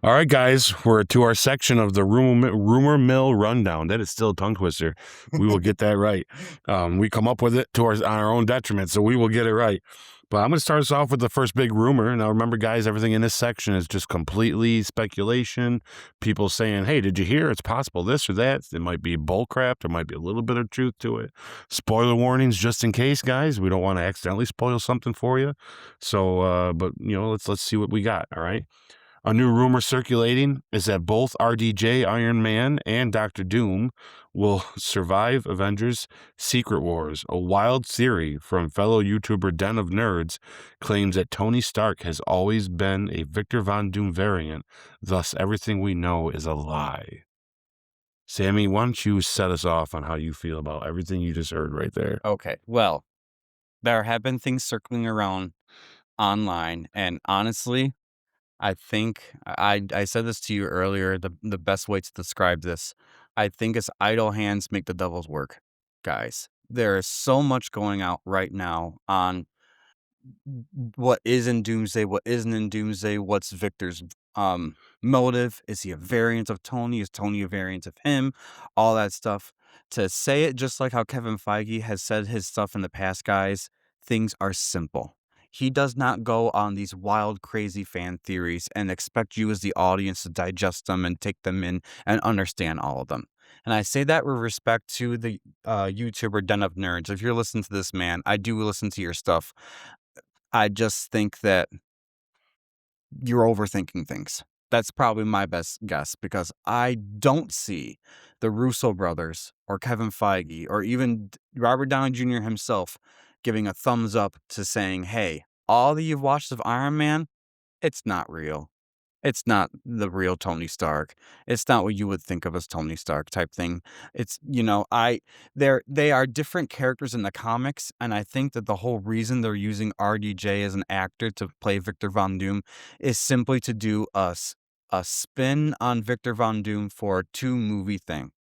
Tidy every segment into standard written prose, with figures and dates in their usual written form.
All right, guys, we're to our section of the rumor mill rundown. That is still a tongue twister. We will get that right. We come up with it on our own detriment, so we will get it right. But I'm going to start us off with the first big rumor. Now, remember, guys, everything in this section is just completely speculation. People saying, hey, did you hear? It's possible this or that. It might be bull crap. There might be a little bit of truth to it. Spoiler warnings just in case, guys. We don't want to accidentally spoil something for you. So, but, let's see what we got, all right? A new rumor circulating is that both RDJ, Iron Man, and Doctor Doom will survive Avengers Secret Wars. A wild theory from fellow YouTuber Den of Nerds claims that Tony Stark has always been a Victor Von Doom variant, thus everything we know is a lie. Sammy, why don't you set us off on how you feel about everything you just heard right there? Okay, well, there have been things circling around online, and honestly, I think I said this to you earlier. The best way to describe this, I think, is idle hands make the devil's work, guys. There is so much going out right now on what is in Doomsday, what isn't in Doomsday, what's Victor's motive? Is he a variant of Tony? Is Tony a variant of him? All that stuff. To say it just like how Kevin Feige has said his stuff in the past, guys, things are simple. He does not go on these wild, crazy fan theories and expect you as the audience to digest them and take them in and understand all of them. And I say that with respect to the YouTuber Den of Nerds. If you're listening to this, man, I do listen to your stuff. I just think that you're overthinking things. That's probably my best guess because I don't see the Russo brothers or Kevin Feige or even Robert Downey Jr. himself giving a thumbs up to saying, hey, all that you've watched of Iron Man, it's not real. It's not the real Tony Stark. It's not what you would think of as Tony Stark type thing. It's, they are different characters in the comics, and I think that the whole reason they're using RDJ as an actor to play Victor Von Doom is simply to do a spin on Victor Von Doom for a 2-movie thing.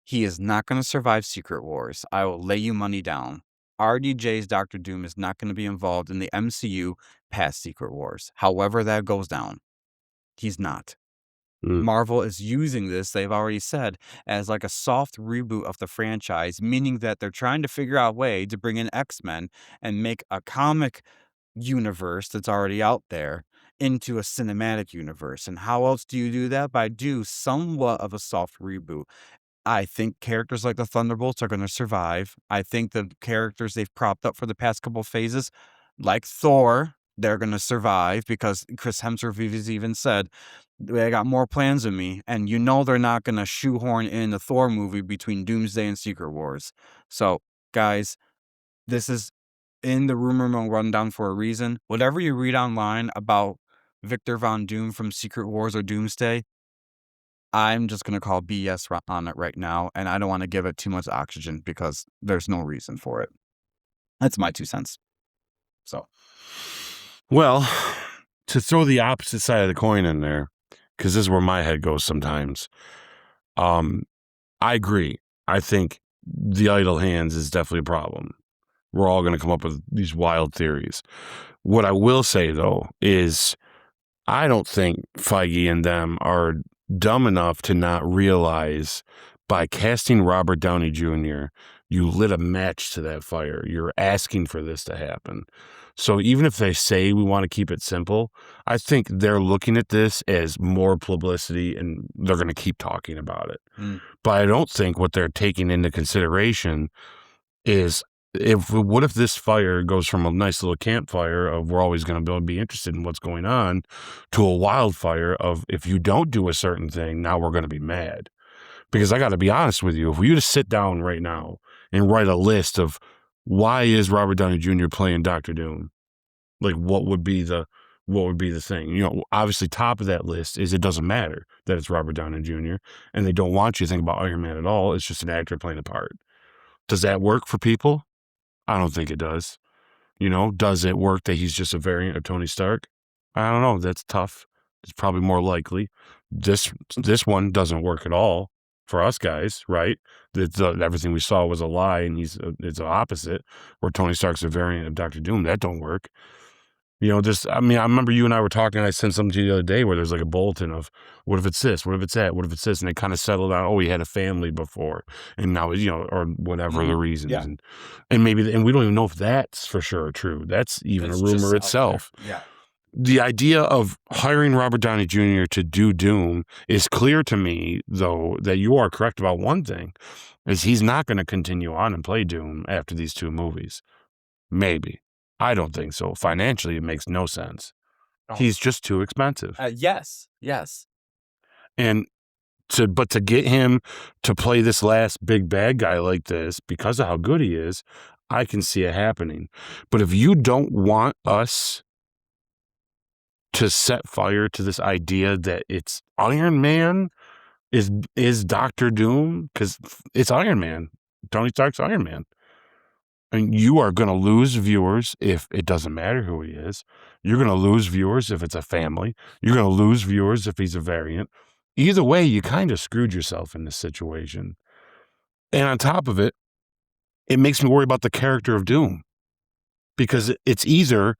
He is not going to survive Secret Wars. I will lay you money down. RDJ's Doctor Doom is not going to be involved in the MCU past Secret Wars. However that goes down. He's not. Marvel is using this, they've already said, as like a soft reboot of the franchise, meaning that they're trying to figure out a way to bring in X-Men and make a comic universe that's already out there into a cinematic universe. And how else do you do that? By do somewhat of a soft reboot. I think characters like the Thunderbolts are going to survive. I think the characters they've propped up for the past couple phases, like Thor, they're going to survive because Chris Hemsworth has even said, they got more plans than me. And they're not going to shoehorn in the Thor movie between Doomsday and Secret Wars. So, guys, this is in the rumor mill rundown for a reason. Whatever you read online about Victor Von Doom from Secret Wars or Doomsday, I'm just going to call BS on it right now, and I don't want to give it too much oxygen because there's no reason for it. That's my 2 cents. So, Well, to throw the opposite side of the coin in there, because this is where my head goes sometimes. I agree. I think the idle hands is definitely a problem. We're all going to come up with these wild theories. What I will say, though, is I don't think Feige and them are dumb enough to not realize by casting Robert Downey Jr., you lit a match to that fire. You're asking for this to happen. So even if they say we want to keep it simple, I think they're looking at this as more publicity and they're going to keep talking about it. But I don't think what they're taking into consideration is what if this fire goes from a nice little campfire of we're always going to be interested in what's going on to a wildfire of if you don't do a certain thing, now we're going to be mad. Because I got to be honest with you, if we were to sit down right now and write a list of why is Robert Downey Jr. playing Doctor Doom, like what would be the thing? Obviously top of that list is it doesn't matter that it's Robert Downey Jr. and they don't want you to think about Iron Man at all. It's just an actor playing a part. Does that work for people? I don't think it does. Does it work that he's just a variant of Tony Stark? I don't know. That's tough. It's probably more likely. This one doesn't work at all for us guys, right? Everything we saw was a lie, and it's the opposite, where Tony Stark's a variant of Doctor Doom. That don't work. You know, I remember you and I were talking, and I sent something to you the other day where there's like a bulletin of what if it's this, what if it's that, what if it's this, and it kind of settled on, oh, he had a family before, and now, or whatever the reasons, Yeah. and maybe, and we don't even know if that's for sure true. That's even It's a rumor just out there. itself. Yeah. The idea of hiring Robert Downey Jr. to do Doom is clear to me, though, that you are correct about one thing, is he's not going to continue on and play Doom after these 2 movies. Maybe. I don't think so. Financially, it makes no sense. Oh. He's just too expensive. Yes. And to get him to play this last big bad guy like this, because of how good he is, I can see it happening. But if you don't want us to set fire to this idea that it's Iron Man is Doctor Doom, because it's Iron Man. Tony Stark's Iron Man. And you are going to lose viewers if it doesn't matter who he is. You're going to lose viewers if it's a family. You're going to lose viewers if he's a variant. Either way, you kind of screwed yourself in this situation. And on top of it, it makes me worry about the character of Doom, because it's either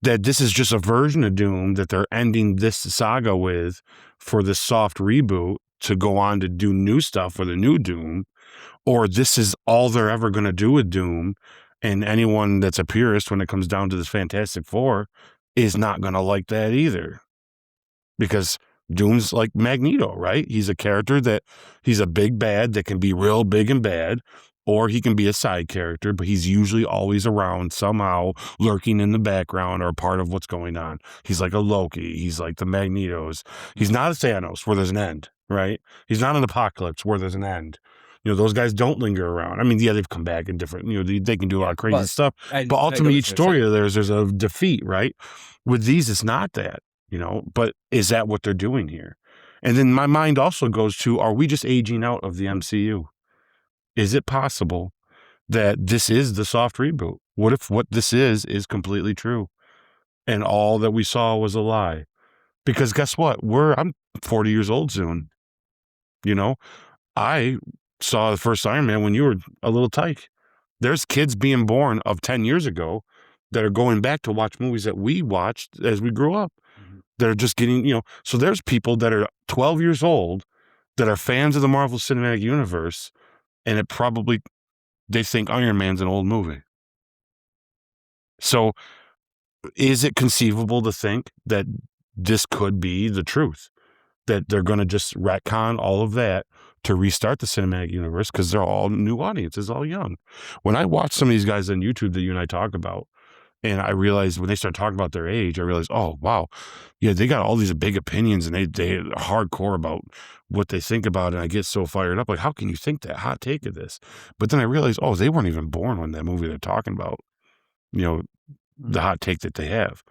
that this is just a version of Doom that they're ending this saga with for this soft reboot to go on to do new stuff for the new Doom, or this is all they're ever going to do with Doom, and anyone that's a purist when it comes down to this Fantastic Four is not going to like that either. Because Doom's like Magneto, right? He's a character that he's a big bad that can be real big and bad, or he can be a side character, but he's usually always around somehow, lurking in the background or part of what's going on. He's like a Loki. He's like the Magnetos. He's not a Thanos where there's an end, right? He's not an Apocalypse where there's an end. Those guys don't linger around. I mean, yeah, they've come back in different, they can do a lot of crazy stuff, but ultimately each story of theirs, there's a defeat, right? With these, it's not that, but is that what they're doing here? And then my mind also goes to, are we just aging out of the MCU? Is it possible that this is the soft reboot? What if what this is completely true and all that we saw was a lie? Because guess what? I'm 40 years old soon. I saw the first Iron Man when you were a little tyke. There's kids being born of 10 years ago that are going back to watch movies that we watched as we grew up. That are just getting, so there's people that are 12 years old that are fans of the Marvel Cinematic Universe, and they think Iron Man's an old movie. So is it conceivable to think that this could be the truth? That they're going to just retcon all of that to restart the cinematic universe because they're all new audiences, all young. When I watch some of these guys on YouTube that you and I talk about, and I realized when they start talking about their age, I realized, oh, wow, yeah, they got all these big opinions and they're hardcore about what they think about it. And I get so fired up. Like, how can you think that? Hot take of this? But then I realized, oh, they weren't even born when that movie they're talking about, the hot take that they have.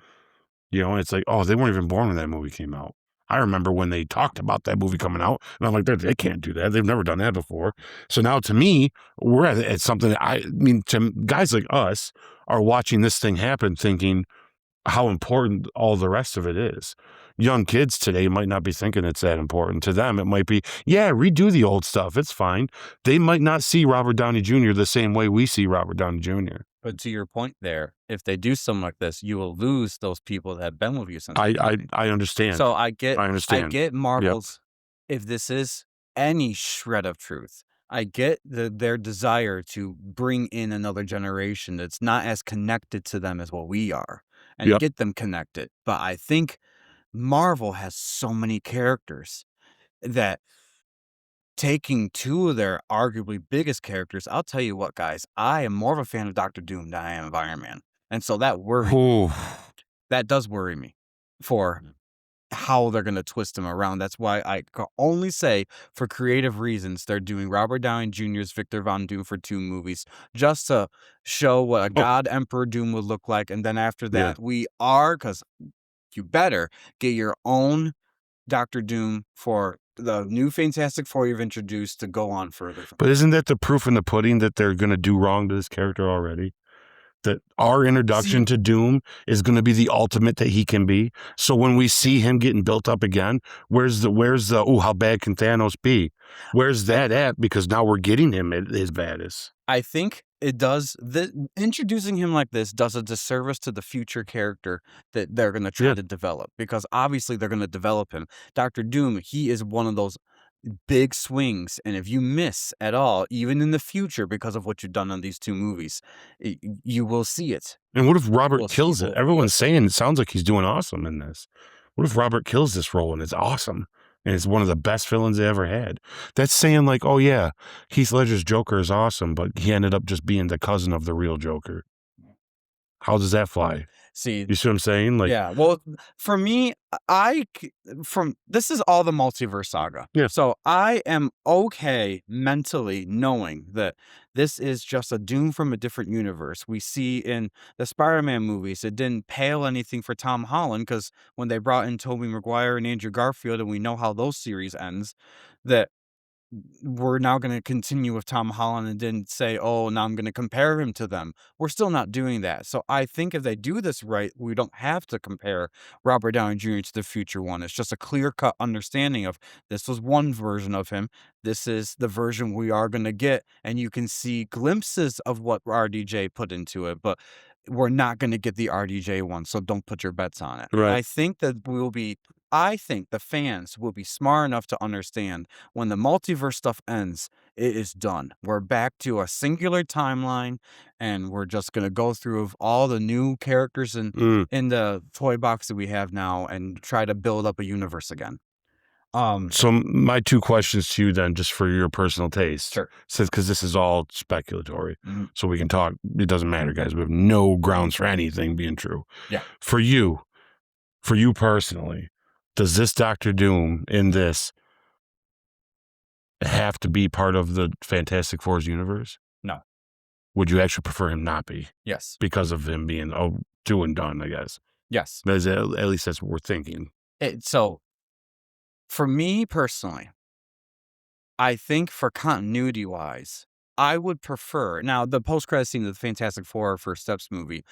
And it's like, oh, they weren't even born when that movie came out. I remember when they talked about that movie coming out, and I'm like, they can't do that. They've never done that before. So now to me, we're at something that to guys like us are watching this thing happen thinking how important all the rest of it is. Young kids today might not be thinking it's that important. To them, it might be, yeah, redo the old stuff. It's fine. They might not see Robert Downey Jr. the same way we see Robert Downey Jr. But to your point there, if they do something like this, you will lose those people that have been with you since. I understand. So I understand. I get Marvel's, if this is any shred of truth, I get their desire to bring in another generation that's not as connected to them as what we are and get them connected. But I think Marvel has so many characters that taking 2 of their arguably biggest characters, I'll tell you what, guys, I am more of a fan of Doctor Doom than I am of Iron Man. And so that that does worry me for how they're going to twist him around. That's why I can only say for creative reasons, they're doing Robert Downey Jr.'s Victor Von Doom for 2 movies just to show what a God Emperor Doom would look like. And then after that, because you better get your own Doctor Doom for the new Fantastic Four you've introduced to go on further. But isn't that the proof in the pudding that they're going to do wrong to this character already? That our introduction to Doom is going to be the ultimate that he can be. So when we see him getting built up again, where's the how bad can Thanos be? Where's that at? Because now we're getting him at his baddest. I think it does introducing him like this does a disservice to the future character that they're gonna try Yeah. to develop, because obviously they're gonna develop him. Doctor Doom, he is one of those big swings, and if you miss at all, even in the future because of what you've done on these 2 movies, you will see it. And what if Robert We'll see kills it? we'll Everyone's listen. saying it sounds like he's doing awesome in this. What if Robert kills this role and it's awesome? And it's one of the best villains they ever had. That's saying like, oh yeah, Heath Ledger's Joker is awesome, but he ended up just being the cousin of the real Joker. How does that fly? See, You see what I'm saying? Like, yeah, well, for me, I c from this is all the multiverse saga. yeah, So, I am okay mentally knowing that this is just a Doom from a different universe. We see in the Spider-Man movies, it didn't pale anything for Tom Holland, because when they brought in Tobey Maguire and Andrew Garfield, and we know how those series ends, that we're now gonna continue with Tom Holland and didn't say, "Oh, now I'm gonna compare him to them." We're still not doing that. So I think if they do this right, we don't have to compare Robert Downey Jr. to the future one. It's just a clear-cut understanding of this was one version of him. This is the version we are gonna get, and you can see glimpses of what RDJ put into it, but we're not gonna get the RDJ one, so don't put your bets on it. right. I think the fans will be smart enough to understand when the multiverse stuff ends, it is done. We're back to a singular timeline, and we're just gonna go through of all the new characters Mm. in the toy box that we have now and try to build up a universe again. Um, So my two questions to you then, just for your personal taste, sure. since because this is all speculatory, Mhm. so we can talk. It doesn't matter, guys. We have no grounds for anything being true. Yeah. For you, for you personally, does this Doctor Doom in this have to be part of the Fantastic Four's universe? No. Would you actually prefer him not be Yes. because of him being do and done? I guess Yes. at least that's what we're thinking. So for me personally, I think for continuity wise, I would prefer now the post credit scene of the Fantastic Four First Steps movie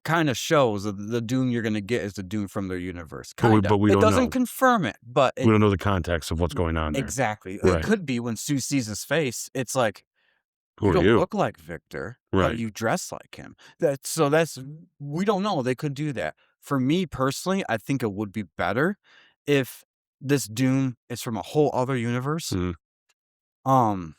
kind of shows that the Doom you're gonna get is the Doom from their universe. Kinda. But we It don't doesn't know. confirm it, but We it don't know the context of what's going on there. exactly. It Right. could be when Sue sees his face, it's like, Who "You are don't you? look like Victor, but Right. you dress like him." That's we don't know, they could do that. For me personally, I think it would be better if this Doom is from a whole other universe. Mhm. Um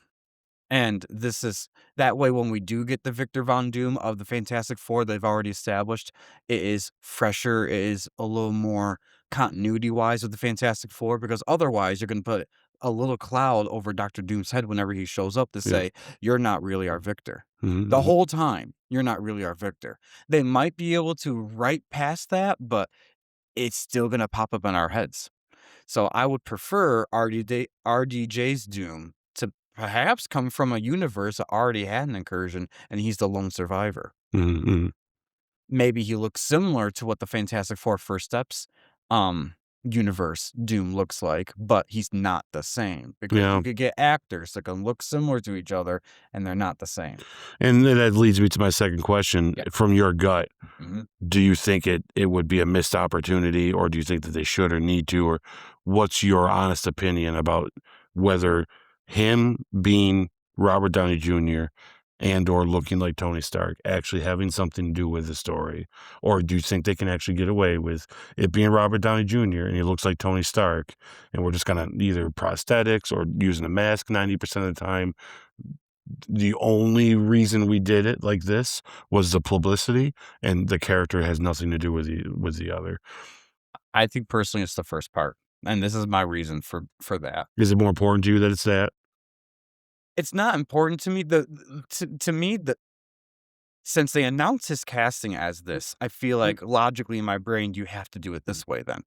And this is that way when we do get the Victor Von Doom of the Fantastic Four they've already established, it is fresher, it is a little more continuity-wise with the Fantastic Four, because otherwise you're gonna put a little cloud over Doctor Doom's head whenever he shows up to Yeah. say, "You're not really our Victor." Mhm, The mhm. whole time, "You're not really our Victor." They might be able to write past that, but it's still gonna pop up in our heads. So I would prefer RDJ's Doom to perhaps come from a universe that already had an incursion, and he's the lone survivor. Mhm, mhm. Maybe he looks similar to what the Fantastic Four First Steps, um, universe Doom looks like, but he's not the same, because Yeah. you could get actors that can look similar to each other, and they're not the same. And then that leads me to my second question. Yeah. From your gut, Mhm. do you think it would be a missed opportunity, or do you think that they should or need to, or what's your honest opinion about whether him being Robert Downey Jr. and or looking like Tony Stark actually having something to do with the story? Or do you think they can actually get away with it being Robert Downey Jr. and he looks like Tony Stark, and we're just gonna either prosthetics or using a mask 90% of the time? The only reason we did it like this was the publicity, and the character has nothing to do with the other. I think personally it's the first part, and this is my reason for that. Is it more important to you that it's that? It's not important to me, to me, the since they announced his casting as this, I feel like logically in my brain, you have to do it this way then.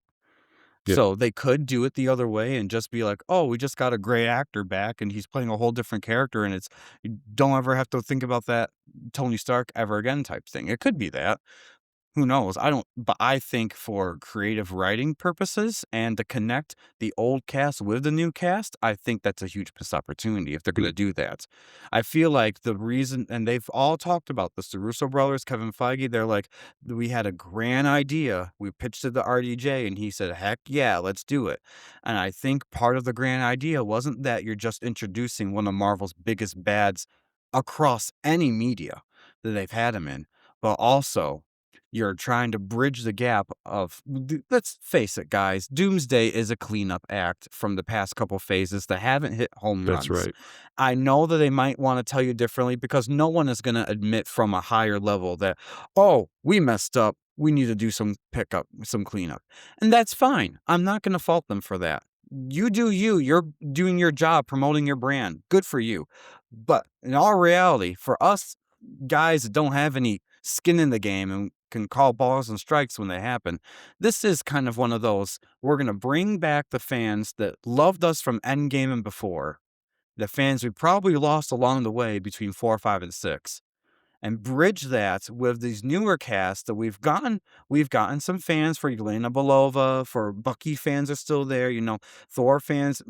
Yeah. So they could do it the other way and just be like, "Oh, we just got a great actor back and he's playing a whole different character, and it's you don't ever have to think about that Tony Stark ever again," type thing. It could be that. Who knows? I don't, but I think for creative writing purposes and to connect the old cast with the new cast, I think that's a huge missed opportunity if they're Mm, gonna do that. I feel like the reason, and they've all talked about this, the Russo brothers, Kevin Feige, they're like, "We had a grand idea. We pitched it to RDJ, and he said, 'Heck yeah, let's do it.'" And I think part of the grand idea wasn't that you're just introducing one of Marvel's biggest bads across any media that they've had him in, but also you're trying to bridge the gap of let's face it, guys, Doomsday is a cleanup act from the past couple phases that haven't hit home That's runs. right. I know that they might want to tell you differently because no one is going to admit from a higher level that, oh, we messed up. We need to do some pickup, some cleanup. And that's fine. I'm not going to fault them for that. You do you. You're doing your job, promoting your brand. Good for you. But in all reality, for us guys that don't have any skin in the game and can call balls and strikes when they happen, this is kind of one of those, we're going to bring back the fans that loved us from Endgame and before, the fans we probably lost along the way between 4, 5, and 6, and bridge that with these newer casts that we've gotten some fans for Yelena Belova, for Bucky fans are still there, Thor fans,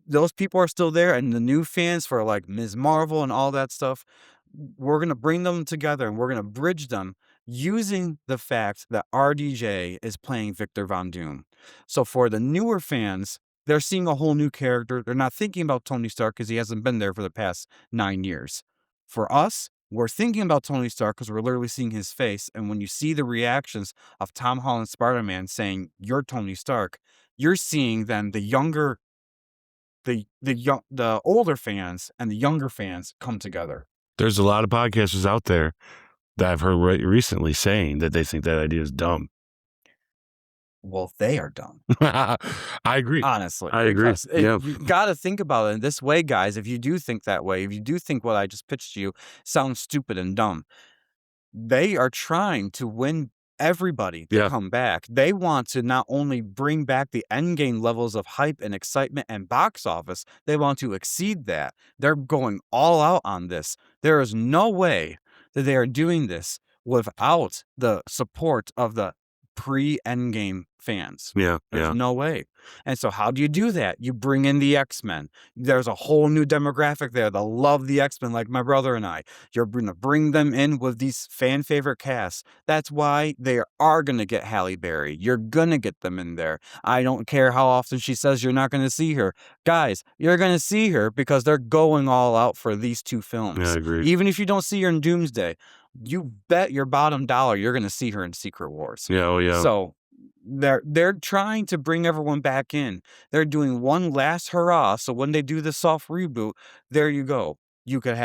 those people are still there, and the new fans for like Ms. Marvel and all that stuff. We're going to bring them together and we're going to bridge them using the fact that RDJ is playing Victor Von Doom. So for the newer fans, they're seeing a whole new character. They're not thinking about Tony Stark because he hasn't been there for the past 9 years. For us, we're thinking about Tony Stark because we're literally seeing his face. And when you see the reactions of Tom Holland Spider-Man saying, "You're Tony Stark," you're seeing then the older fans and the younger fans come together. There's a lot of podcasters out there that I've heard recently saying that they think that idea is dumb. Well, they are dumb. I agree. Honestly, I agree. because Yeah. you gotta think about it in this way, guys. If you do think that way, if you do think what I just pitched to you sounds stupid and dumb, they are trying to win everybody to Yeah. come back. They want to not only bring back the endgame levels of hype and excitement and box office, they want to exceed that. They're going all out on this. There is no way that they are doing this without the support of the pre-endgame fans. Yeah. There's Yeah. no way. And so how do you do that? You bring in the X-Men. There's a whole new demographic there that love the X-Men like my brother and I. You're going to bring them in with these fan favorite casts. That's why they are going to get Halle Berry. You're going to get them in there. I don't care how often she says you're not going to see her. Guys, you're going to see her because they're going all out for these two films. Yeah, I agree. Even if you don't see her in Doomsday, you bet your bottom dollar you're going to see her in Secret Wars. Yeah. Oh, yeah. So they're trying to bring everyone back in. They're doing one last hurrah. So when they do the soft reboot, there you go. You could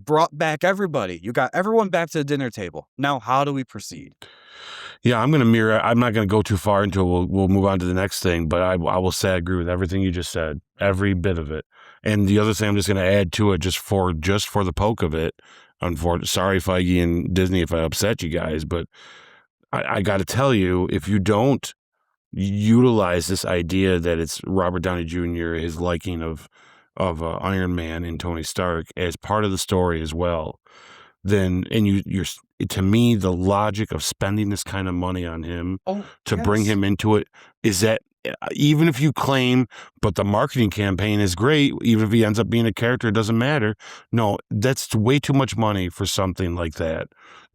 brought back everybody. You got everyone back to the dinner table. Now, how do we proceed? Yeah, I'm going to mirror. I'm not going to go too far into it. We'll move on to the next thing. But I will say I agree with everything you just said, every bit of it. And the other thing I'm just going to add to it, just for the poke of it. Unfortunately, sorry, Feige and Disney, if I upset you guys, but I got to tell you, if you don't utilize this idea that it's Robert Downey Jr., his liking of Iron Man and Tony Stark as part of the story as well, then you're to me, the logic of spending this kind of money on him to bring him into it is that even if you claim, but the marketing campaign is great, even if he ends up being a character, it doesn't matter. No, that's way too much money for something like that.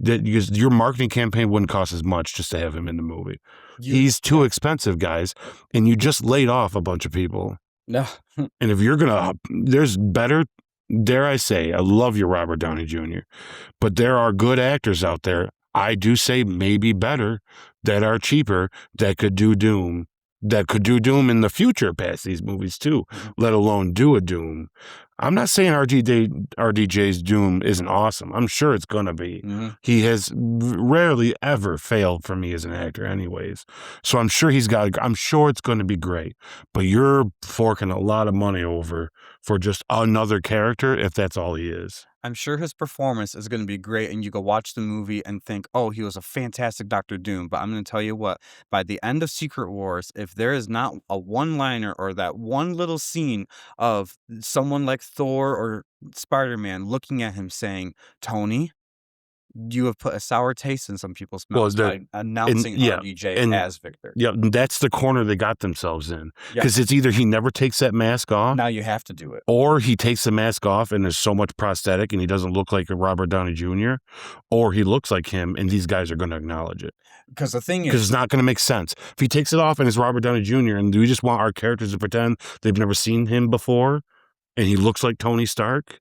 Because your marketing campaign wouldn't cost as much just to have him in the movie. He's too expensive, guys, and you just laid off a bunch of people. No. And if you're gonna, there's better. Dare I say, I love you, Robert Downey Jr., but there are good actors out there. I do say maybe better that are cheaper that could do Doom. That could do Doom in the future past these movies too, let alone do a Doom. I'm not saying RDJ's Doom isn't awesome. I'm sure it's going to be. Mm-hmm. He has rarely ever failed for me as an actor anyways. So I'm sure I'm sure it's going to be great. But you're forking a lot of money over for just another character if that's all he is. I'm sure his performance is going to be great, and you go watch the movie and think, oh, he was a fantastic Dr. Doom. But I'm going to tell you what, by the end of Secret Wars, if there is not a one-liner or that one little scene of someone like Thor or Spider-Man looking at him saying, Tony, you have put a sour taste in some people's mouths by announcing RDJ as Victor. Yeah, that's the corner they got themselves in. Because it's either he never takes that mask off. Now you have to do it. Or he takes the mask off and there's so much prosthetic and he doesn't look like a Robert Downey Jr. Or he looks like him and these guys are going to acknowledge it. Because the thing is... Because it's not going to make sense. If he takes it off and it's Robert Downey Jr. and we just want our characters to pretend they've never seen him before and he looks like Tony Stark,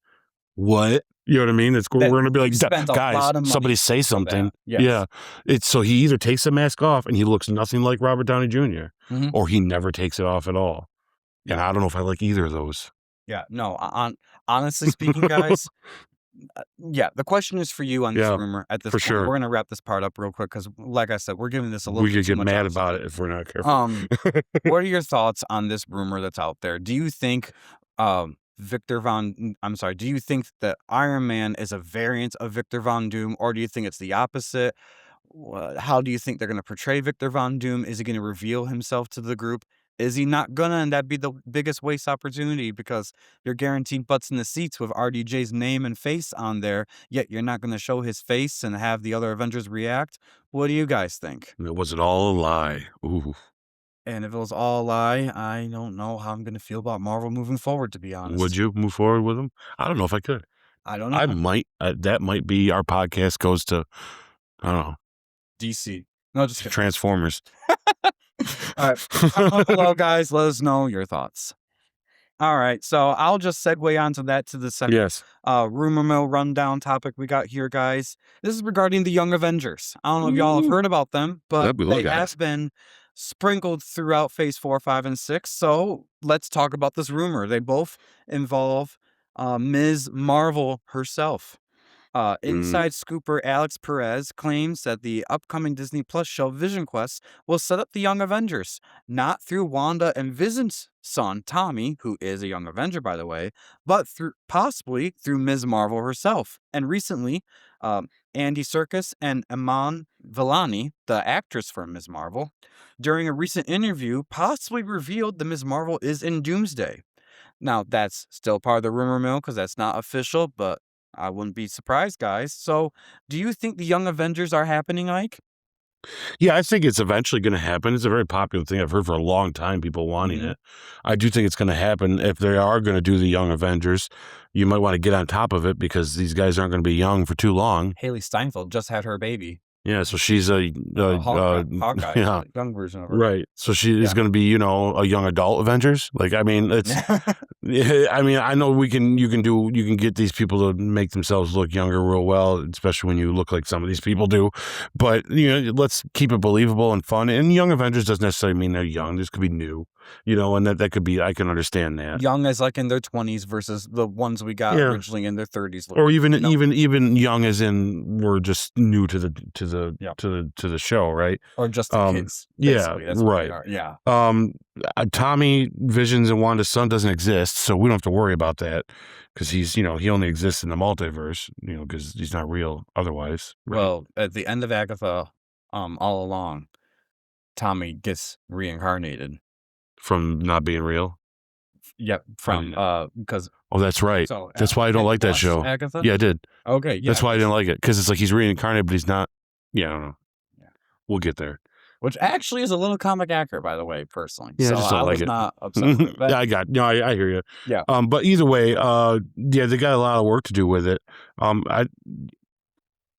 what? You know what I mean? We're That going to be he like, spent a guys, lot of money somebody say for something. that. Yes. Yeah. So he either takes the mask off and he looks nothing like Robert Downey Jr., Mhm. or he never takes it off at all. And I don't know if I like either of those. Yeah. No, honestly speaking, guys, yeah, the question is for you on this Yeah, rumor at this for point. sure. We're gonna wrap this part up real quick because, like I said, we're giving this a little We bit could too get much mad oxygen. about it if we're not careful. What are your thoughts on this rumor that's out there? Do you think, do you think that Iron Man is a variant of Victor Von Doom, or do you think it's the opposite? How do you think they're gonna portray Victor Von Doom? Is he gonna reveal himself to the group? Is he not gonna? And that'd be the biggest waste opportunity because you're guaranteed butts in the seats with RDJ's name and face on there, yet you're not gonna show his face and have the other Avengers react. What do you guys think? Was it all a lie? Ooh. And if it was all a lie, I don't know how I'm gonna feel about Marvel moving forward, to be Would honest. you move forward with them? I don't know if I could. I don't I know. might. That might be our podcast goes to, I don't know, DC. No, just kidding. Transformers. All right. Comment below, guys. Let us know your thoughts. All right. So I'll just segue onto that to the second Yes. rumor mill rundown topic we got here, guys. This is regarding the Young Avengers. I don't know if y'all have Ooh. heard about them, but We they look at have been sprinkled throughout phase 4, 5, and 6. So let's talk about this rumor. They both involve Ms. Marvel herself. Inside scooper Alex Perez claims that the upcoming Disney Plus show Vision Quest will set up the Young Avengers, not through Wanda and Vision's son, Tommy, who is a Young Avenger, by the way, but possibly through Ms. Marvel herself. And recently, Andy Serkis and Iman Vellani, the actress for Ms. Marvel, during a recent interview, possibly revealed that Ms. Marvel is in Doomsday. Now, that's still part of the rumor mill because that's not official, but I wouldn't be surprised, guys. So, do you think the Young Avengers are happening, Ike? Yeah, I think it's eventually going to happen. It's a very popular thing. I've heard for a long time people wanting Mhm. it. I do think it's going to happen. If they are going to do the Young Avengers, you might want to get on top of it because these guys aren't going to be young for too long. Haley Steinfeld just had her baby. Yeah, so she's a Hawkeye, yeah, the young version of her. right. So she is Yeah. going to be, a young adult Avengers. Like, I mean, it's. Yeah, I mean, I know you can get these people to make themselves look younger real well, especially when you look like some of these people do. But, let's keep it believable and fun. And Young Avengers doesn't necessarily mean they're young. This could be new, and that could be, I can understand that. Young as like in their 20s versus the ones we got Yeah. originally in their 30s. Or even young as in we're just new to Yep. to the show, right? Or just the kids. Yeah, basically. That's what they right. are. Yeah. Tommy Visions and Wanda's son doesn't exist, so we don't have to worry about that because he's, he only exists in the multiverse, because he's not real otherwise. Right? Well, at the end of Agatha, all along, Tommy gets reincarnated. From not being real. Yep. Because Oh, that's right. so That's why I don't like that watched show. Agatha? Yeah, I did. Okay. Yeah. That's why I didn't like it because it's like he's reincarnated, but he's not. Yeah, I don't know. Yeah. We'll get there. Which actually is a little comic accurate, by the way, personally. Yeah, so I just don't like was it. not upset with it. But Yeah, I hear you. Yeah. But either way, yeah, they got a lot of work to do with it.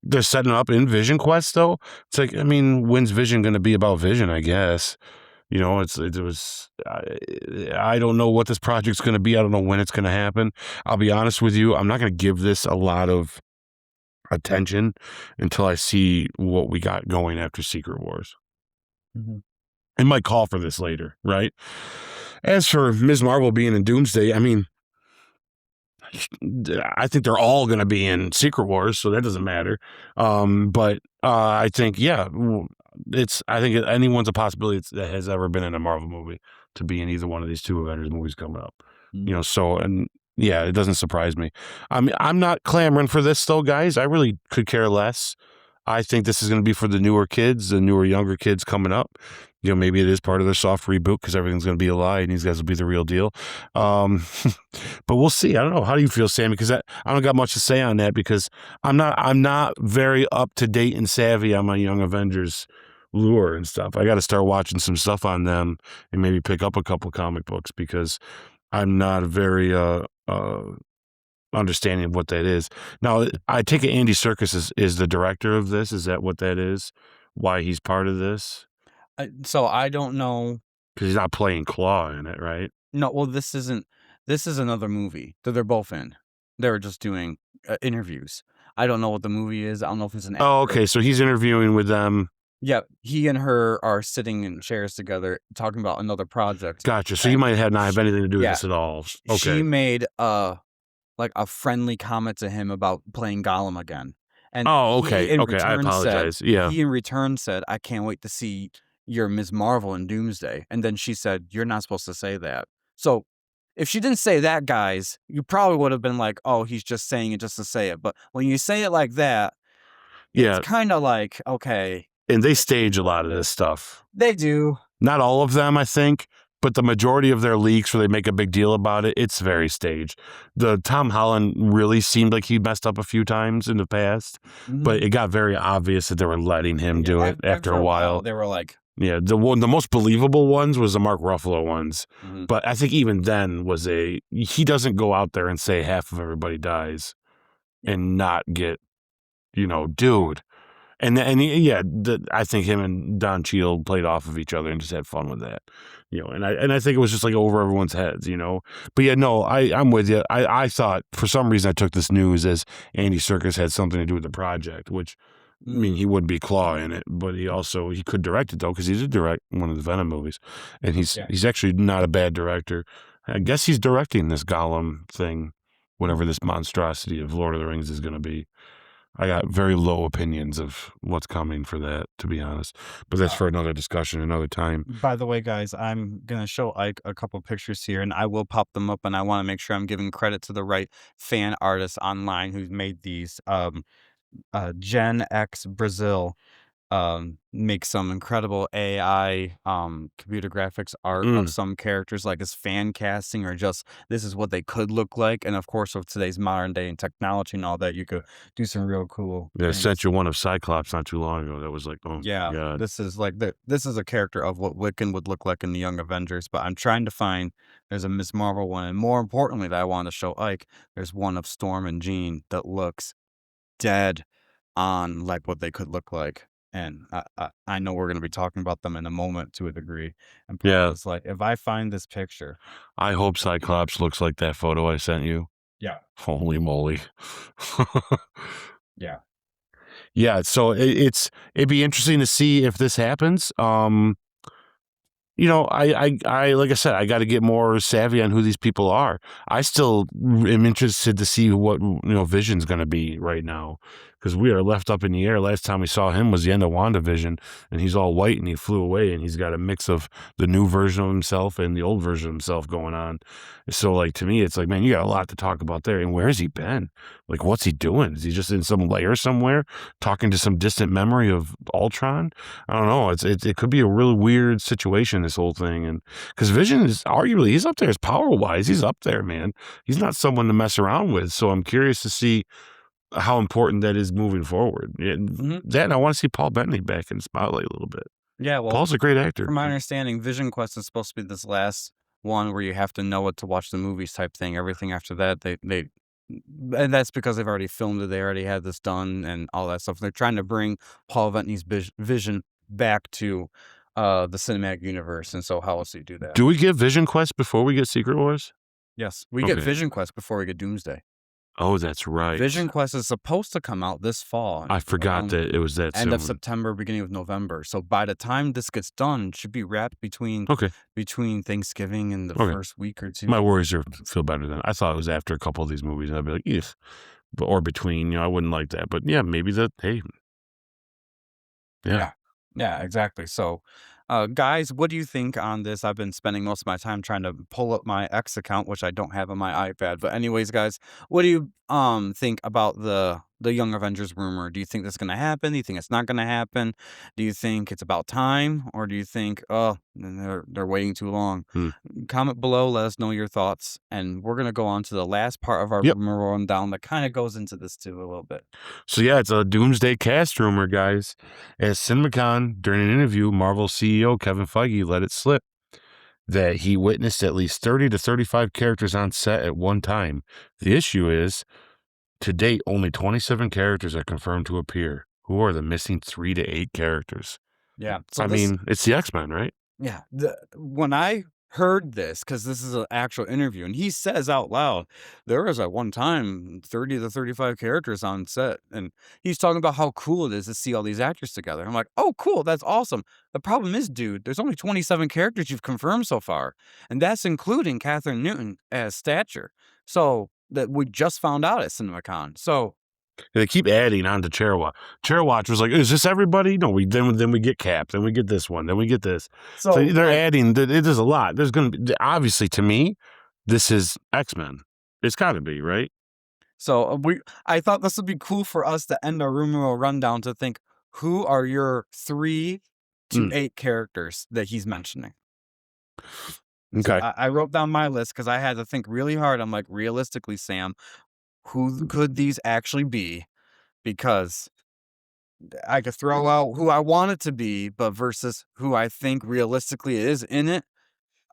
They're setting up in Vision Quest though. It's like, I mean, when's Vision going to be about Vision? I guess. I don't know what this project's going to be. I don't know when it's going to happen. I'll be honest with you. I'm not going to give this a lot of attention until I see what we got going after Secret Wars. Mhm. I might call for this later, right? As for Ms. Marvel being in Doomsday, I mean, I think they're all going to be in Secret Wars, so that doesn't matter. But I think, yeah, I think anyone's a possibility that has ever been in a Marvel movie to be in either one of these two Avengers movies coming up. Mhm. So, and yeah, it doesn't surprise me. I mean, I'm not clamoring for this though, guys. I really could care less. I think this is going to be for the newer kids, the younger kids coming up. Maybe it is part of their soft reboot because everything's going to be a lie and these guys will be the real deal. But we'll see. I don't know. How do you feel, Sammy? Because I don't got much to say on that because I'm not very up to date and savvy on my Young Avengers lore and stuff. I got to start watching some stuff on them and maybe pick up a couple comic books because I'm not very understanding of what that is. Now, I take it Andy Serkis is the director of this. Is that what that is? Why he's part of this? So I don't know. Because he's not playing Claw in it, right? No, well, this is another movie that they're both in. They were just doing interviews. I don't know what the movie is. I don't know if it's an Oh, actor. okay. So he's interviewing with them. Yeah, he and her are sitting in chairs together talking about another project. Gotcha. So you And might not have sh anything to do with yeah, this at all. she Okay. made like a friendly comment to him about playing Gollum again. And Oh, okay. Okay. I apologize. Yeah. he in return said, "I can't wait to see your Ms. Marvel in Doomsday." And then she said, "You're not supposed to say that." So if she didn't say that, guys, you probably would have been like, "Oh, he's just saying it just to say it." But when you say it like that, it's Yeah. kind of like, okay, And they stage a lot of this stuff. they do. Not all of them, I think, but the majority of their leaks where they make a big deal about it, it's very staged. The Tom Holland really seemed like he messed up a few times in the past, but it got very obvious that they were letting him do it after a while. They were like, Yeah, the most believable ones was the Mark Ruffalo ones, mhm. but I think even then he doesn't go out there and say half of everybody dies and not get, dude. I think him and Don Cheadle played off of each other and just had fun with that, and I think it was just like over everyone's heads, But yeah, no, I'm with you. I thought for some reason I took this news as Andy Serkis had something to do with the project, which I mean he wouldn't be Claw in it, but he could direct it though because he did direct one of the Venom movies, and he's actually not a bad director. I guess he's directing this Gollum thing, whatever this monstrosity of Lord of the Rings is going to be. I got very low opinions of what's coming for that, to be honest. But that's for another discussion, another time. By the way, guys, I'm gonna show Ike a couple pictures here, and I will pop them up, and I want to make sure I'm giving credit to the right fan artist online who's made these. Gen X Brazil make some incredible AI computer graphics art of Mm, some characters, like as fan casting or just this is what they could look like. And of course, with today's modern day and technology and all that, you could do some real cool yeah, I sent things. you one of Cyclops not too long ago. That was like, oh my Yeah, God. this is like this is a character of what Wiccan would look like in the Young Avengers. But I'm trying to find there's a Miss Marvel one, and more importantly, that I want to show Ike. There's one of Storm and Jean that looks dead on like what they could look like. And I know we're gonna be talking about them in a moment to a degree. And part Yeah, of it's like, if I find this picture, I hope Cyclops looks like that photo I sent you. yeah, Holy moly. yeah, Yeah, so it'd be interesting to see if this happens. I like I said, I got to get more savvy on who these people are. I still am interested to see what Vision's going to be right now, because we are left up in the air. Last time we saw him was the end of WandaVision, and he's all white and he flew away, and he's got a mix of the new version of himself and the old version of himself going on. So, like, to me, it's like, man, you got a lot to talk about there. And where has he been? Like, what's he doing? Is he just in some lair somewhere, talking to some distant memory of Ultron? I don't know. It could be a really weird situation, this whole thing, and because Vision is arguably he's up there as power wise, he's up there, man. He's not someone to mess around with. So I'm curious to see how important that is moving forward. hmm That and I want to see Paul Bettany back in the spotlight a little bit. yeah. Well, Paul's a great actor. from my understanding, Vision Quest is supposed to be this last one where you have to know what to watch the movies type thing. Everything after that, and that's because they've already filmed it. They already had this done and all that stuff. They're trying to bring Paul Bettany's vision back to the cinematic universe. And so, how else do you do that? Do we get Vision Quest before we get Secret Wars? Yes, we get Okay. Vision Quest before we get Doomsday. Oh, that's right. Vision Quest is supposed to come out this fall, I forgot around that it was that end of soon. September, beginning of November. So by the time this gets done, it should be wrapped between Okay. Thanksgiving and the Okay. first week or two. My worries feel better than I thought it was after a couple of these movies. I'd be like, "Ugh," or between. I wouldn't like that. But yeah, maybe hey, yeah. Yeah. Yeah, exactly. So, guys, what do you think on this? I've been spending most of my time trying to pull up my X account, which I don't have on my iPad. But anyways, guys, what do you think about the Young Avengers rumor? Do you think that's going to happen? Do you think it's not going to happen? Do you think it's about time, or do you think they're waiting too long? Hmm. Comment below, let us know your thoughts, and we're going to go on to the last part of our Yep. rumor rundown that kind of goes into this too a little bit. So yeah, it's a Doomsday cast rumor, guys. As CinemaCon, during an interview, Marvel CEO Kevin Feige let it slip that he witnessed at least 30 to 35 characters on set at one time. The issue is, to date, only 27 characters are confirmed to appear. Who are the missing 3 to 8 characters? Yeah. So I mean, it's the X-Men, right? yeah, when I heard this because this is an actual interview, and he says out loud, "There was at one time 30 to 35 characters on set," and he's talking about how cool it is to see all these actors together. I'm like, "Oh, cool, that's awesome." The problem is, dude, there's only 27 characters you've confirmed so far, and that's including Catherine Newton as Stature. So that we just found out at CinemaCon. So They keep adding on to Chairwatch. Chairwatch was like, "Is this everybody?" No, then we get Cap, then we get this one, then we get this. So they're like, adding. It is a lot. There's going to be, obviously, to me, this is X-Men. It's got to be, right? So I thought this would be cool for us to end our rumor rundown to think who are your 3 to 8 characters that he's mentioning. So Okay. I wrote down my list because I had to think really hard. I'm like, realistically, Sam, who could these actually be? Because I could throw out who I want it to be, but versus who I think realistically is in it.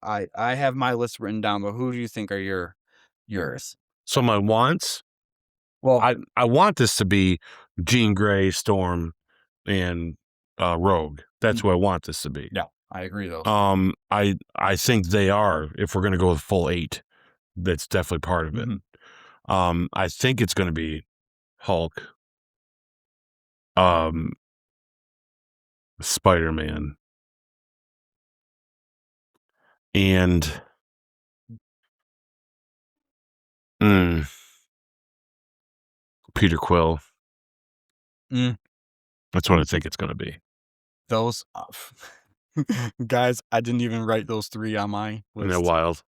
I have my list written down, but who do you think are yours? So my wants, Well, I want this to be Jean Grey, Storm, and Rogue. That's who I want this to be. yeah, I agree though. I think they are. If we're going to go with full 8, that's definitely part of it. I think it's going to be Hulk, Spider-Man, and Peter Quill. That's what I think it's going to be. Those guys, I didn't even write those 3 on my Isn't that list. wild?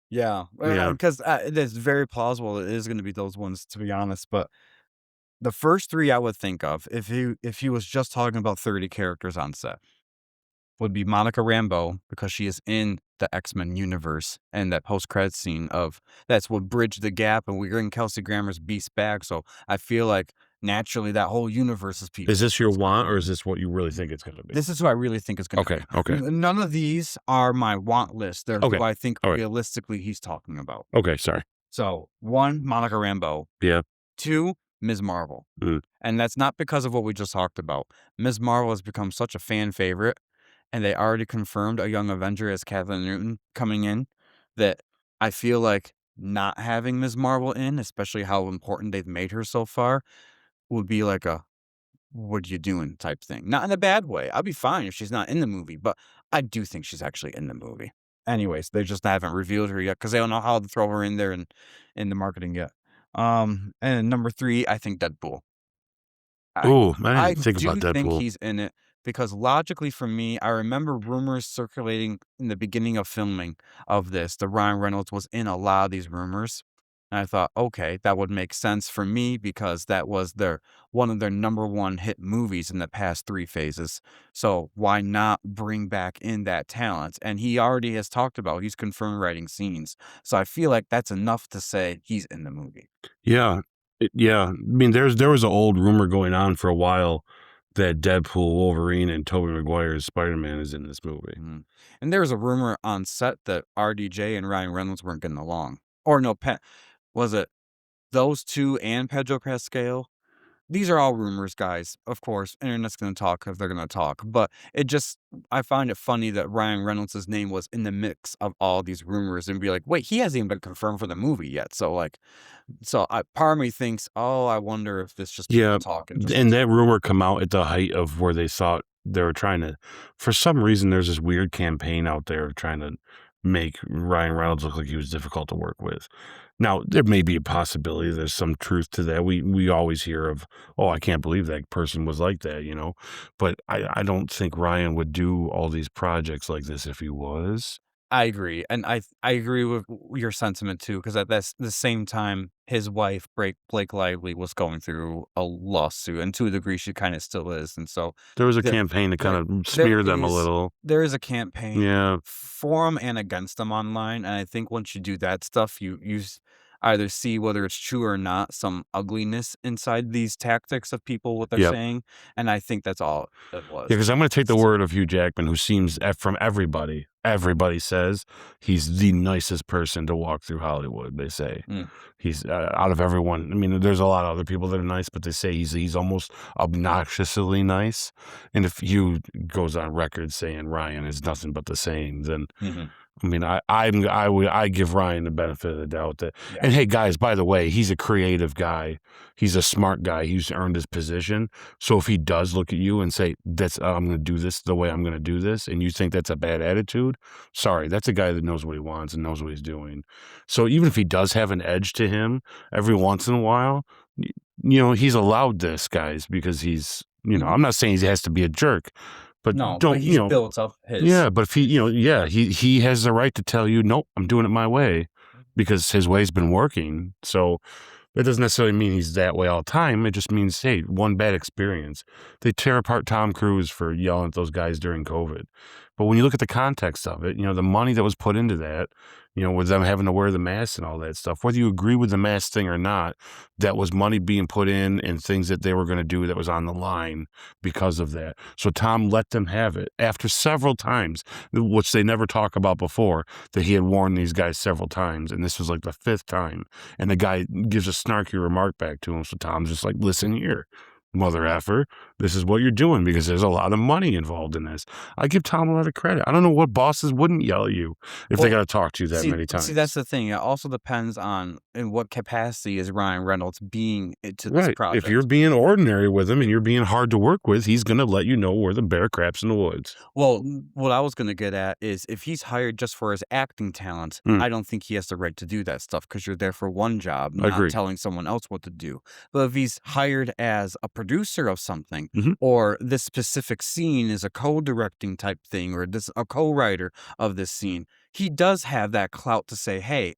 Yeah, Yeah. because it is very plausible it is gonna be those ones, to be honest, but the first 3 I would think of if he was just talking about 30 characters on set would be Monica Rambeau, because she is in the X-Men universe, and that post-credit scene of that's what bridged the gap, and we're in Kelsey Grammer's Beast back, so I feel like naturally that whole universe is people. Is this your want, or is this what you really think it's going to be? This is who I really think is gonna be. Okay. None of these are my want list. They're Okay. who I think All right. realistically he's talking about. Okay, sorry. So, 1, Monica Rambeau. Yeah. 2, Ms. Marvel. And that's not because of what we just talked about. Ms. Marvel has become such a fan favorite, and they already confirmed a young Avenger as Catherine Newton coming in, that I feel like not having Ms. Marvel in, especially how important they've made her so far, would be like a "what you doing" type thing. Not in a bad way. I'll be fine if she's not in the movie, but I do think she's actually in the movie. Anyways, they just haven't revealed her yet because they don't know how to throw her in there in the marketing yet. And number 3, I think Deadpool. Oh, I I didn't think about do think Deadpool. he's in it because logically for me, I remember rumors circulating in the beginning of filming of this. The Ryan Reynolds was in a lot of these rumors. And I thought, okay, that would make sense for me because that was one of their number 1 hit movies in the past 3 phases. So why not bring back in that talent? And he already has talked about he's confirmed writing scenes. So I feel like that's enough to say he's in the movie. Yeah. Yeah. I mean, there was an old rumor going on for a while that Deadpool, Wolverine, and Tobey Maguire's Spider-Man is in this movie. And there was a rumor on set that RDJ and Ryan Reynolds weren't getting along. Or no, was it those 2 and Pedro Pascal? These are all rumors, guys. Of course, internet's gonna talk if they're gonna talk, but I find it funny that Ryan Reynolds' name was in the mix of all these rumors and be like, "Wait, he hasn't even been confirmed for the movie yet." So, like, part of me thinks, "Oh, I wonder if this just Yeah. people talking." And that rumor come out at the height of where they thought they were trying to, for some reason, there's this weird campaign out there of trying to make Ryan Reynolds look like he was difficult to work with. Now, there may be a possibility there's some truth to that. We always hear of, oh, I can't believe that person was like that, But I don't think Ryan would do all these projects like this if he was. I agree, and I agree with your sentiment too, because at the same time, his wife, Blake Lively, was going through a lawsuit, and to a degree, she kinda still is, and so There was a the campaign to kind there of there smear them a is little. there is a campaign Yeah. for him and against him online, and I think once you do that stuff, you either see whether it's true or not, some ugliness inside these tactics of people, what they're Yep. saying, and I think that's all it Yeah, was. because I'm going to take the word of Hugh Jackman, who seems, from everybody says he's the nicest person to walk through Hollywood. They say he's out of everyone. I mean, there's a lot of other people that are nice, but they say he's almost obnoxiously nice. And if Hugh goes on record saying Ryan is nothing but the same, then I mean, I give Ryan the benefit of the doubt that. Yeah. And hey, guys, by the way, he's a creative guy. He's a smart guy. He's earned his position. So if he does look at you and say, "That's I'm going to do this the way I'm going to do this," and you think that's a bad attitude, sorry, that's a guy that knows what he wants and knows what he's doing. So even if he does have an edge to him every once in a while, he's allowed this, guys, because he's. Mhm. I'm not saying he has to be a jerk, but No, but don't he's built up his. yeah, but if he has the right to tell you, nope, I'm doing it my way because his way's been working. So that doesn't necessarily mean he's that way all the time. It just means, hey, one bad experience. They tear apart Tom Cruise for yelling at those guys during COVID. But when you look at the context of it, the money that was put into that, with them having to wear the mask and all that stuff, whether you agree with the mask thing or not, that was money being put in and things that they were going to do that was on the line because of that. So Tom let them have it after several times, which they never talk about before, that he had warned these guys several times. And this was like the fifth time. And the guy gives a snarky remark back to him. So Tom's just like, listen here, mother effer, this is what you're doing because there's a lot of money involved in this. I give Tom a lot of credit. I don't know what bosses wouldn't yell at you if they Well, got to talk to you that many see, that's times. the thing. It also depends on in what capacity is Ryan Reynolds being to this Right. If you're project. being ordinary with him and you're being hard to work with, he's going to let you know where the bear craps in the woods. Well, what I was gonna get at is if he's hired just for his acting talent, Mm, I don't think he has the right to do that stuff because you're there for one job, I not agree. telling someone else what to do. But if he's hired as a producer of something, Hmm. or this specific scene is a co-directing type thing, or this a co-writer of this scene, he does have that clout to say, "Hey,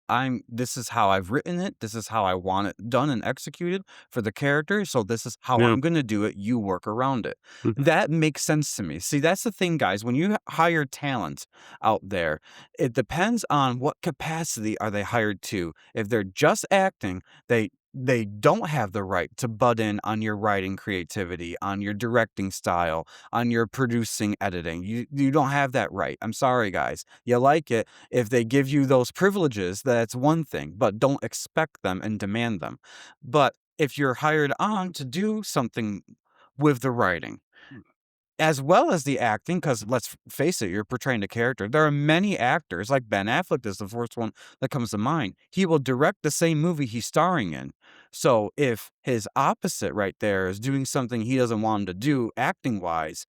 this is how I've written it. This is how I want it done and executed for the character. So this is how Yeah. I'm gonna do it. You work around it." Mhm. That makes sense to me. See, that's the thing, guys. When you hire talent out there, it depends on what capacity are they hired to. If they're just acting, they don't have the right to butt in on your writing creativity, on your directing style, on your producing editing. You don't have that right. I'm sorry, guys. You like it. If they give you those privileges, that's one thing, but don't expect them and demand them. But if you're hired on to do something with the writing, as well as the acting, because let's face it, you're portraying a character. There are many actors, like Ben Affleck is the first one that comes to mind. He will direct the same movie he's starring in. So if his opposite right there is doing something he doesn't want him to do acting wise,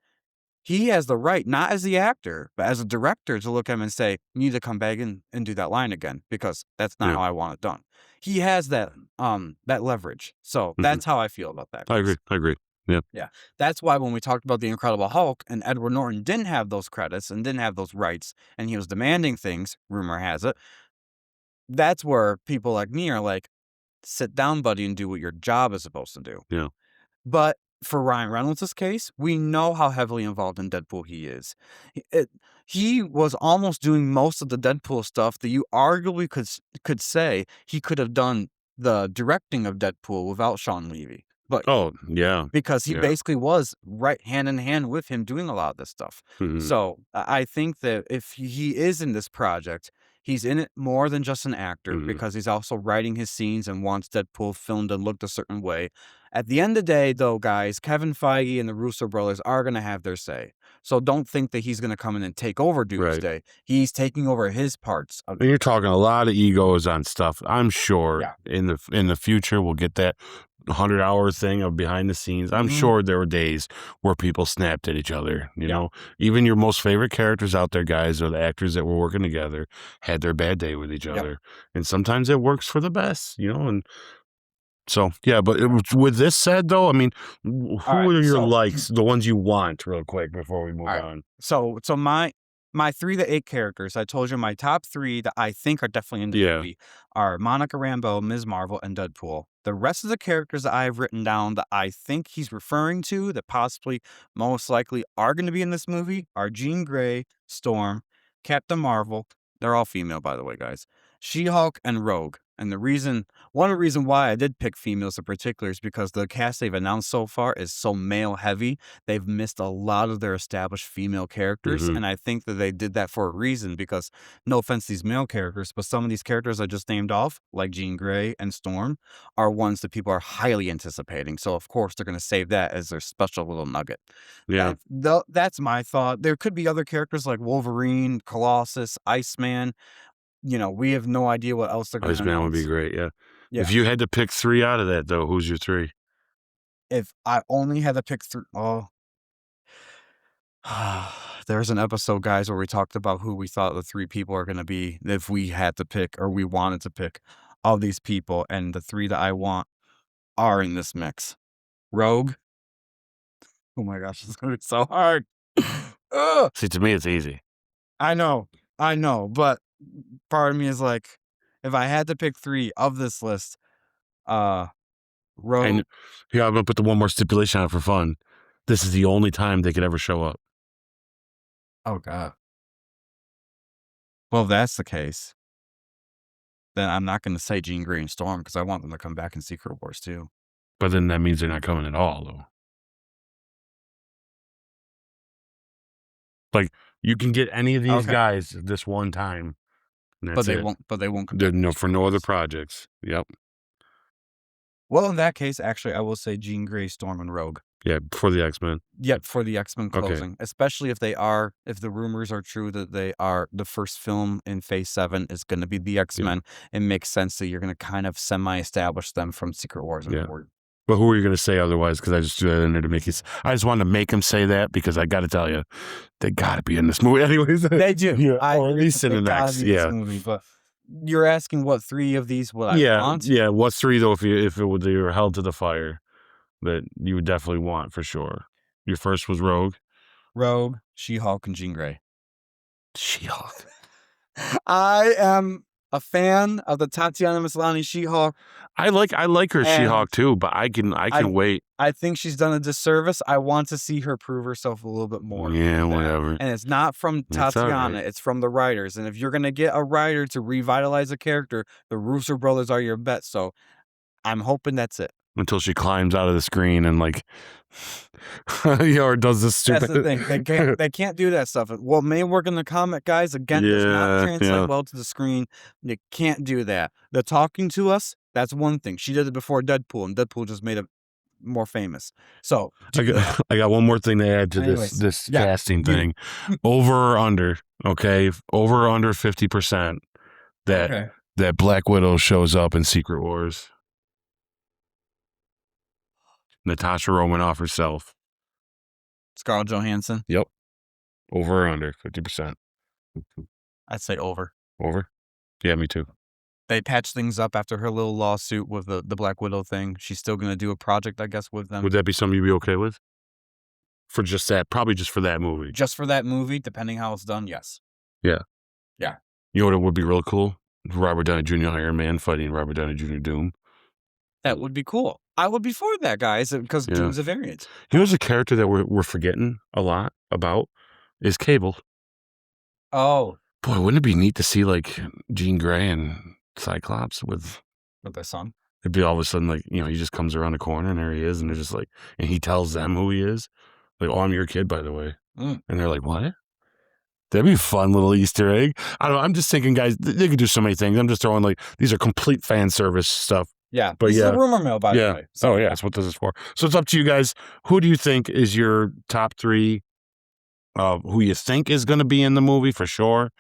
he has the right, not as the actor, but as a director, to look at him and say, "You need to come back in and do that line again because that's not Yeah. how I want it done." He has that leverage. So Hmm. that's how I feel about that, I agree. guys. I agree. Yeah. Yeah. That's why when we talked about The Incredible Hulk and Edward Norton didn't have those credits and didn't have those rights, and he was demanding things, rumor has it, that's where people like me are like, sit down, buddy, and do what your job is supposed to do. Yeah. But for Ryan Reynolds' case, we know how heavily involved in Deadpool he is. He was almost doing most of the Deadpool stuff that you arguably could say he could have done the directing of Deadpool without Sean Levy. But Oh, yeah. because he Yeah. basically was right hand in hand with him doing a lot of this stuff. Hmm. So I think that if he is in this project, he's in it more than just an actor Hmm. because he's also writing his scenes and wants Deadpool filmed and looked a certain way. At the end of the day, though, guys, Kevin Feige and the Russo brothers are going to have their say. So don't think that he's going to come in and take over Right. Doomsday. He's taking over his parts of And you're talking a lot of egos on stuff. I'm sure Yeah. in the future we'll get that 100-hour thing of behind the scenes. I'm Mhm. sure there were days where people snapped at each other. Yeah. Even your most favorite characters out there, guys, or the actors that were working together, had their bad day with each Yep. other, and sometimes it works for the best. And so yeah. But with this said, though, I mean, All who right. are your So likes, the ones you want, real quick before we move Alright. on? So my 3 to 8 characters, I told you my top 3 that I think are definitely in the Yeah. movie are Monica Rambeau, Ms. Marvel, and Deadpool. The rest of the characters that I have written down that I think he's referring to that possibly most likely are gonna be in this movie are Jean Grey, Storm, Captain Marvel, they're all female, by the way, guys, She-Hulk, and Rogue. And one of the reason why I did pick females in particular is because the cast they've announced so far is so male heavy. They've missed a lot of their established female characters, Mhm. and I think that they did that for a reason because no offense to these male characters, but some of these characters I just named off, like Jean Grey and Storm, are ones that people are highly anticipating. So of course they're going to save that as their special little nugget. Yeah. That's my thought. There could be other characters like Wolverine, Colossus, Iceman. We have no idea what else they're going to Iceman would be announce. great, yeah. Yeah. If you had to pick 3 out of that, though, who's your 3? If I only had to pick there's an episode, guys, where we talked about who we thought the 3 people are gonna be if we had to pick or we wanted to pick all these people, and the 3 that I want are in this mix. Rogue. Oh my gosh, it's gonna be so hard. Ugh, See, to me, it's easy. I know, but part of me is like, if I had to pick 3 of this list, Rogue. And here, I'm gonna put the one more stipulation on it for fun. This is the only time they could ever show up. Oh god. Well, if that's the case, then I'm not gonna say Jean Grey and Storm because I want them to come back in Secret Wars too. But then that means they're not coming at all, though. Like, you can get any of these Okay. guys this one time, and But that's it. they won't come There back. no for no other projects. Yep. Well, in that case, actually, I will say Jean Grey, Storm, and Rogue. Yeah, for the X-Men. Yep, for the X-Men Okay. closing, especially if the rumors are true that they are the first film in Phase 7 is gonna be the X-Men. It makes sense that you're gonna kind of semi-establish them from Secret Wars and Yeah. forward. But who are you gonna say otherwise? Because I just threw that in there to make you. I just wanted to make him say that because I got to tell you, they got to be in this movie anyways. They do. Yeah, or at agree least in they the gotta next. be in this Yeah. movie, but you're asking what 3 of these would I Yeah. want? Yeah. What's 3 though? If they were held to the fire, that you would definitely want for sure. Your first was Rogue. Rogue, She-Hulk, and Jean Grey. She-Hulk. I am a fan of the Tatiana Maslany She-Hulk. I like her And She-Hulk too, but I can wait. I think she's done a disservice. I want to see her prove herself a little bit more. Yeah, than that. whatever. And it's not from That's all Tatiana, right. it's from the writers. And if you're going to get a writer to revitalize a character, the Russo brothers are your bet. So I'm hoping that's it. Until she climbs out of the screen and like, or does this stupid. That's the thing. They can't do that stuff. What may work in the comic, guys, again, does not translate well to the screen. You can't do that. The talking to us, that's one thing. She did it before Deadpool, and Deadpool just made it more famous. So I got one more thing to add to Anyways, this yeah, casting thing. Over or under, okay? Over or under 50% that Black Widow shows up in Secret Wars. Natasha Romanoff herself. Scarlett Johansson, Yep. Over or under 50%. I'd say over. Over? Yeah, me too. They patched things up after her little lawsuit with the Black Widow thing. She's still going to do a project, I guess, with them. Would that be something you'd be okay with? For just that, probably just for that movie. Just for that movie, depending how it's done, yes. Yeah. Yeah. You know what would be real cool? Robert Downey Jr. Iron Man fighting Robert Downey Jr. Doom. That would be cool. I would be for that, guys, because Yeah. Doom's a variant. You know, there's a character that we're forgetting a lot about is Cable. Oh, Boy, wouldn't it be neat to see like Jean Grey and Cyclops with their son. it'd be all of a sudden like, he just comes around the corner and there he is and they're just like, and he tells them who he is. Like, oh, I'm your kid, by the way. Mm. And they're like, what? That'd be a fun little Easter egg. I don't know. I'm just thinking, guys, they could do so many things. I'm just throwing like, these are complete fan service stuff. Yeah, But this is yeah. a rumor mill, by the way. Oh, yeah, that's what this is for. So it's up to you guys. Who do you think is your top 3 who you think is going to be in the movie for sure,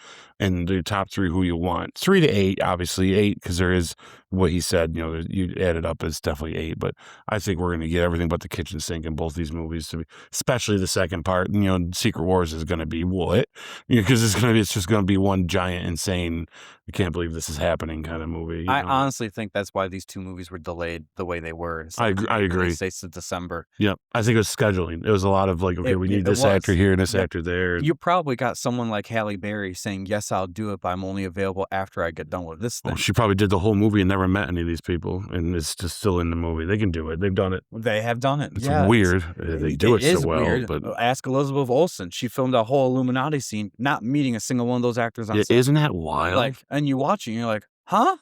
and the top 3 who you want? 3 to 8, obviously 8, because there is what he said. You add it up, it's definitely 8. But I think we're going to get everything but the kitchen sink in both these movies, especially the second part. Secret Wars is going to be what? Because it's just going to be one giant, insane. I can't believe this is happening kind of movie. I honestly think that's why these 2 movies were delayed the way they were. I agree. States to December. Yeah, I think it was scheduling. It was a lot of like, okay, we need this actor here and this actor there. You probably got someone like Halle Berry saying, yes, I'll do it, but I'm only available after I get done with this thing. Well, she probably did the whole movie and never met any of these people, and it's just still in the movie. They can do it. They've done it. They have done it. It's Yeah, weird. They do it so well. Weird. But ask Elizabeth Olsen. She filmed a whole Illuminati scene, not meeting a single one of those actors on set. isn't that wild? And you watch it, and you're like, huh?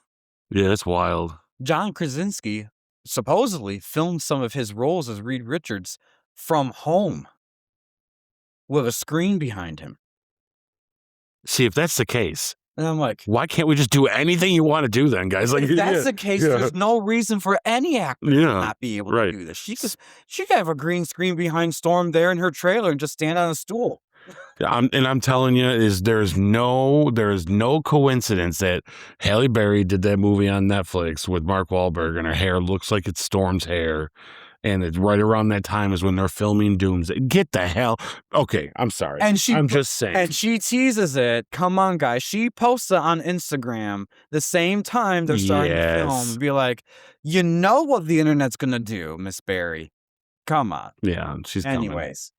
Yeah, it's wild. John Krasinski supposedly filmed some of his roles as Reed Richards from home with a screen behind him. See, if that's the case, And I'm like, why can't we just do anything you want to do then, guys? Like, if that's yeah, the case, yeah, there's no reason for any actor to yeah, not be able right. to do this. She could have a green screen behind Storm there in her trailer and just stand on a stool. I'm telling you, there's no coincidence that Halle Berry did that movie on Netflix with Mark Wahlberg, and her hair looks like it's Storm's hair, and it's right around that time is when they're filming Doomsday. Get the hell. Okay, I'm sorry. And I'm just saying. And she teases it. Come on, guys. She posts it on Instagram the same time they're starting to film. Be like, you know what the internet's gonna do, Miss Berry. Come on. Yeah, she's coming. Anyways.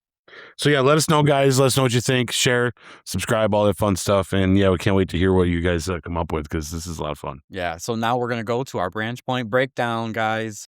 So yeah, let us know, guys. Let us know what you think. Share, subscribe, all that fun stuff. And yeah, we can't wait to hear what you guys come up with, because this is a lot of fun. Yeah. So now we're gonna go to our branch point breakdown, guys.